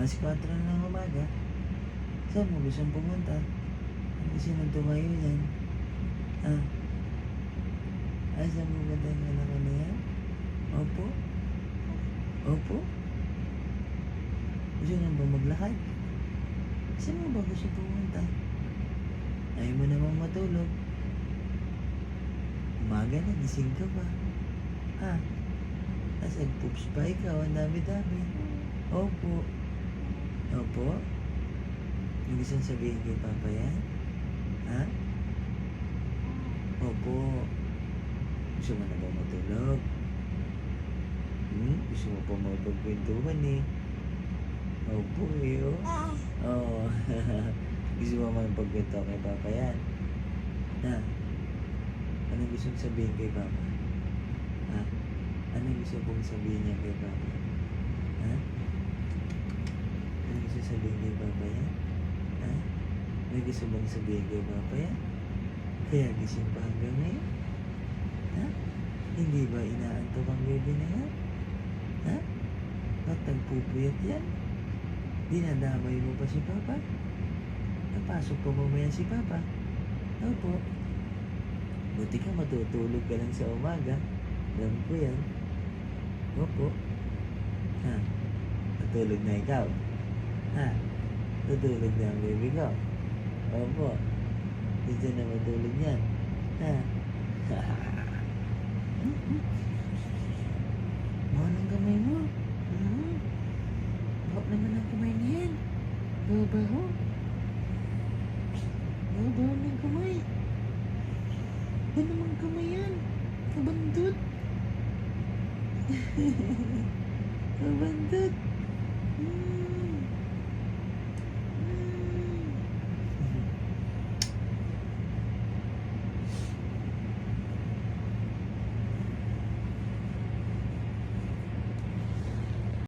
Alas 4 na ng umaga. Saan mo gustong pumunta? Kasi nang tumayo yan. Ah, saan mo ba tayo anak ko na yan? Opo? Opo? Gusto na ba maglakad? Saan mo ba gusto pumunta? Ayaw mo namang matulog. Umaga na, gising ka ba? Ha? Nag-poops pa ikaw, ang dami-dami. Opo. Opo? May gusto sabihin kay Papa yan? Ha? Opo. Gusto mo na ba matulog? Gusto mo pa mapagkwentuhan eh. Opo eh, oh. Oo. Gusto mo mapagkwento kay Papa yan? Ha? Ano gusto mong sabihin kay Papa? Ha? Ano gusto mong sabihin niya kay Papa? Ha? Ano gusto sabihin kay Papa yan? Ha? Ano gusto mong sabihin kay Papa yan? Kaya gising pa hanggang ngayon? Ha? Hindi ba inaantok ang baby na yan? Ha? Ba't nagpupuyat yan? Dinadamay mo pa si Papa? Napasok pa mamaya si Papa? Opo. Buti ka matutulog ka lang sa umaga. Alam ko yan. Opo. Ha? Natulog na ikaw? Ha? Tutulog na ang baby ko? Opo. Hindi na matulog yan. Ha? Mahal ang kamay mo. Bawa naman ang kamay na yan. Bawa-bawa. Bawa-bawa ng kamay. Ba naman kamay yan? Kabandot. Kabandot.